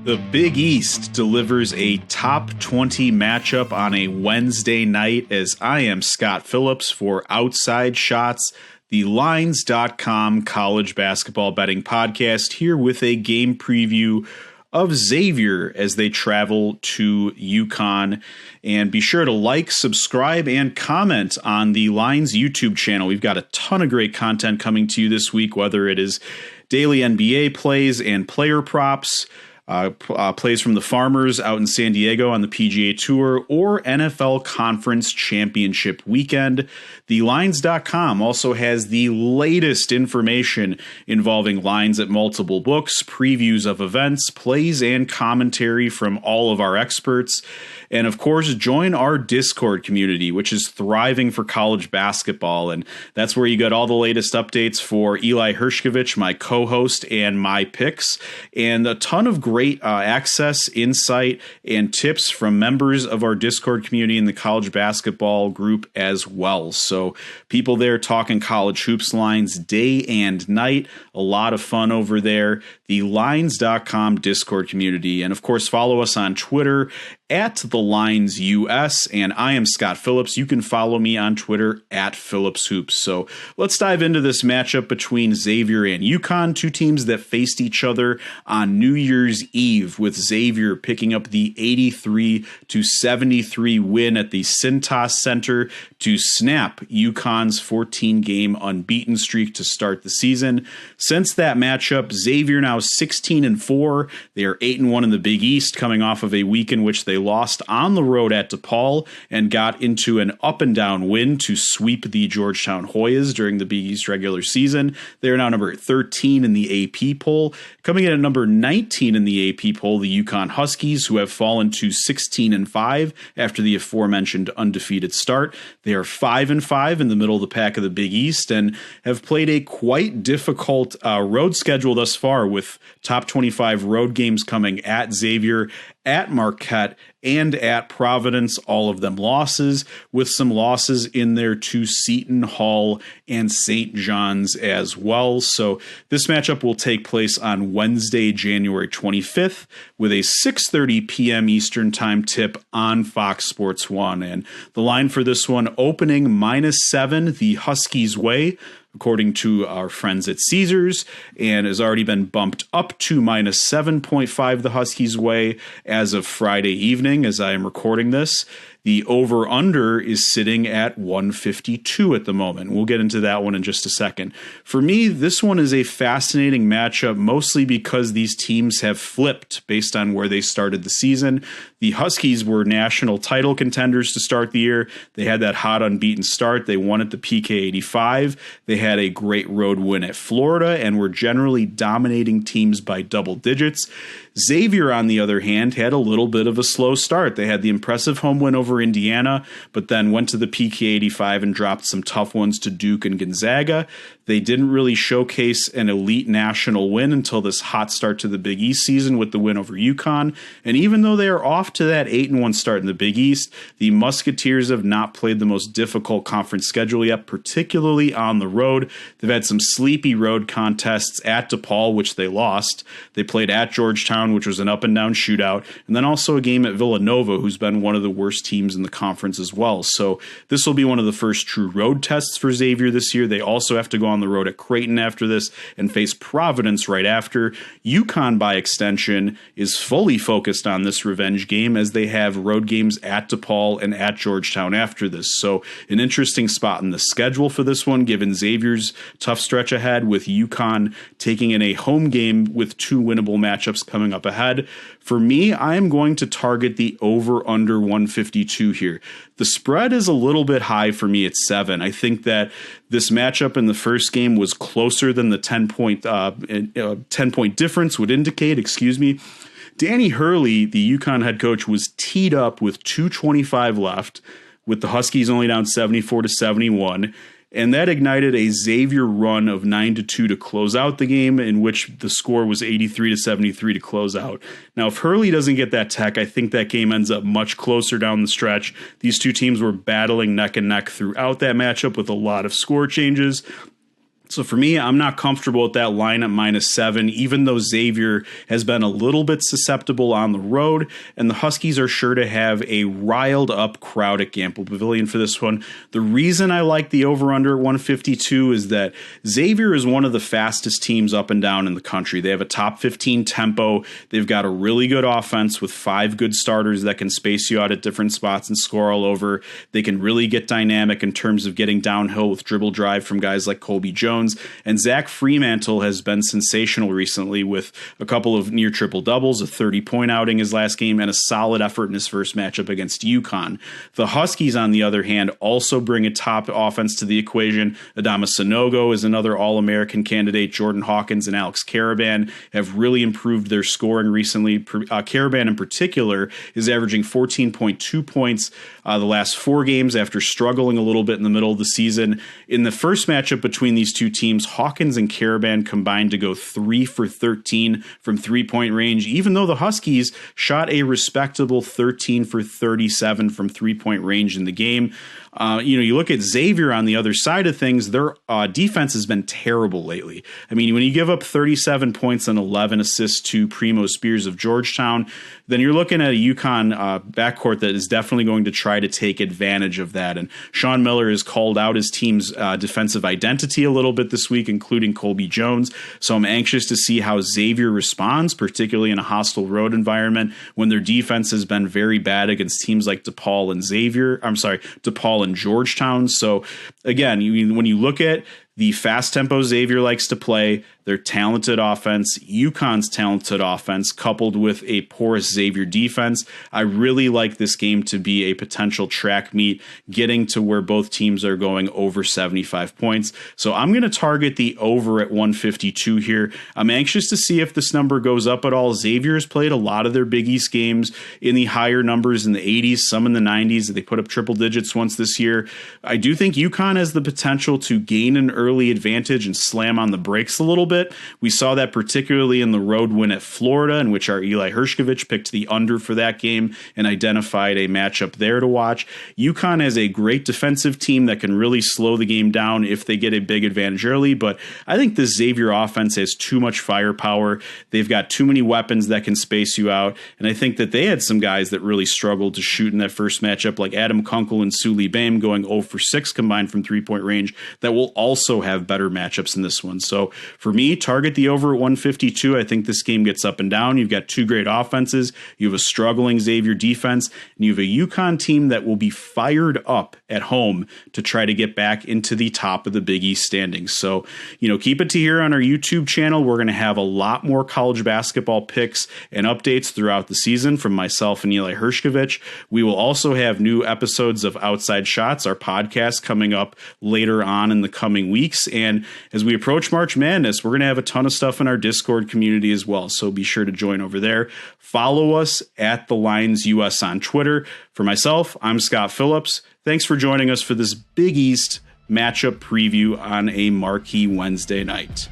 The Big East delivers a top 20 matchup on a Wednesday night as I am Scott Phillips for Outside Shots, the Lines.com college basketball betting podcast, here with a game preview of Xavier as they travel to UConn. And be sure to like, subscribe, and comment on the Lines YouTube channel. We've got a ton of great content coming to you this week, whether it is daily NBA plays and player props, plays from the Farmers out in San Diego on the PGA Tour, or NFL Conference Championship weekend. The Lines.com also has the latest information involving lines at multiple books, previews of events, plays, and commentary from all of our experts. And of course, join our Discord community, which is thriving for college basketball. And that's where you get all the latest updates for Eli Hershkovich, my co-host, and my picks, and a ton of great access, insight, and tips from members of our Discord community in the college basketball group as well. So people there talking college hoops lines day and night. A lot of fun over there. The Lines.com Discord community. And of course, follow us on Twitter at The Lines US, and I am Scott Phillips. You can follow me on Twitter at Phillips Hoops. So let's dive into this matchup between Xavier and UConn, two teams that faced each other on New Year's Eve, with Xavier picking up the 83-73 win at the Cintas Center to snap UConn's 14-game unbeaten streak to start the season. Since that matchup, Xavier now 16-4. They are 8-1 in the Big East, coming off of a week in which they lost on the road at DePaul and got into an up-and-down win to sweep the Georgetown Hoyas during the Big East regular season. They are now number 13 in the AP poll. Coming in at number 19 in the AP poll, the UConn Huskies, who have fallen to 16-5 after the aforementioned undefeated start. They are 5-5 in the middle of the pack of the Big East and have played a quite difficult road schedule thus far, with top 25 road games coming at Xavier, at Marquette, and at Providence, all of them losses, with some losses in there to Seton Hall and St. John's as well. So this matchup will take place on Wednesday, January 25th, with a 6:30 p.m. Eastern Time tip on Fox Sports 1. And the line for this one, opening -7 the Huskies' way, according to our friends at Caesars, and has already been bumped up to -7.5 the Huskies' way as of Friday evening as I am recording this. The over-under is sitting at 152 at the moment. We'll get into that one in just a second. For me, this one is a fascinating matchup, mostly because these teams have flipped based on where they started the season. The Huskies were national title contenders to start the year. They had that hot unbeaten start. They won at the PK 85. They had a great road win at Florida and were generally dominating teams by double digits. Xavier, on the other hand, had a little bit of a slow start. They had the impressive home win over Indiana, but then went to the PK 85 and dropped some tough ones to Duke and Gonzaga. They didn't really showcase an elite national win until this hot start to the Big East season with the win over UConn. And even though they are off to that 8-1 start in the Big East, the Musketeers have not played the most difficult conference schedule yet, particularly on the road. They've had some sleepy road contests at DePaul, which they lost. They played at Georgetown, which was an up-and-down shootout, and then also a game at Villanova, who's been one of the worst teams in the conference as well. So this will be one of the first true road tests for Xavier this year. They also have to go on the road at Creighton after this and face Providence right after. UConn, by extension, is fully focused on this revenge game as they have road games at DePaul and at Georgetown after this. So an interesting spot in the schedule for this one, given Xavier's tough stretch ahead, with UConn taking in a home game with two winnable matchups coming up ahead. For me, I am going to target the over-under 152 here. The spread is a little bit high for me at 7. I think that this matchup in the first game was closer than the 10-point difference would indicate. Danny Hurley, the UConn head coach, was teed up with 2:25 left, with the Huskies only down 74-71. And that ignited a Xavier run of 9-2 to close out the game, in which the score was 83-73 to close out. Now, if Hurley doesn't get that tech, I think that game ends up much closer down the stretch. These two teams were battling neck and neck throughout that matchup with a lot of score changes. So for me, I'm not comfortable with that line at -7, even though Xavier has been a little bit susceptible on the road, and the Huskies are sure to have a riled up crowd at Gamble Pavilion for this one. The reason I like the over-under at 152 is that Xavier is one of the fastest teams up and down in the country. They have a top 15 tempo. They've got a really good offense with 5 good starters that can space you out at different spots and score all over. They can really get dynamic in terms of getting downhill with dribble drive from guys like Colby Jones. And Zach Fremantle has been sensational recently with a couple of near triple doubles, a 30-point outing his last game, and a solid effort in his first matchup against UConn. The Huskies, on the other hand, also bring a top offense to the equation. Adama Sanogo is another All-American candidate. Jordan Hawkins and Alex Caravan have really improved their scoring recently. Caravan in particular is averaging 14.2 points the last 4 games after struggling a little bit in the middle of the season. In the first matchup between these two teams, Hawkins and Caravan combined to go 3 for 13 from 3-point range, even though the Huskies shot a respectable 13 for 37 from 3-point range in the game. You look at Xavier on the other side of things, their defense has been terrible lately. I mean, when you give up 37 points and 11 assists to Primo Spears of Georgetown, then you're looking at a UConn backcourt that is definitely going to try to take advantage of that. And Sean Miller has called out his team's defensive identity a little bit this week, including Colby Jones. So I'm anxious to see how Xavier responds, particularly in a hostile road environment when their defense has been very bad against teams like DePaul and Georgetown. So again, when you look at the fast tempo Xavier likes to play, their talented offense, UConn's talented offense, coupled with a porous Xavier defense, I really like this game to be a potential track meet, getting to where both teams are going over 75 points. So I'm going to target the over at 152 here. I'm anxious to see if this number goes up at all. Xavier's played a lot of their Big East games in the higher numbers in the 80s, some in the 90s. They put up triple digits once this year. I do think UConn has the potential to gain an early advantage and slam on the brakes a little bit. We saw that particularly in the road win at Florida, in which our Eli Hershkovich picked the under for that game and identified a matchup there to watch. UConn has a great defensive team that can really slow the game down if they get a big advantage early, but I think this Xavier offense has too much firepower. They've got too many weapons that can space you out, and I think that they had some guys that really struggled to shoot in that first matchup, like Adam Kunkel and Suli Bame going 0 for 6 combined from 3-point range, that will also have better matchups in this one. So for me, target the over at 152. I think this game gets up and down. You've got 2 great offenses. You have a struggling Xavier defense, and you have a UConn team that will be fired up at home to try to get back into the top of the Big East standings. So, keep it to here on our YouTube channel. We're going to have a lot more college basketball picks and updates throughout the season from myself and Eli Hershkovich. We will also have new episodes of Outside Shots, our podcast, coming up later on in the coming weeks. And as we approach March Madness, we're going to have a ton of stuff in our Discord community as well. So be sure to join over there. Follow us at The Lines US on Twitter. For myself, I'm Scott Phillips. Thanks for joining us for this Big East matchup preview on a marquee Wednesday night.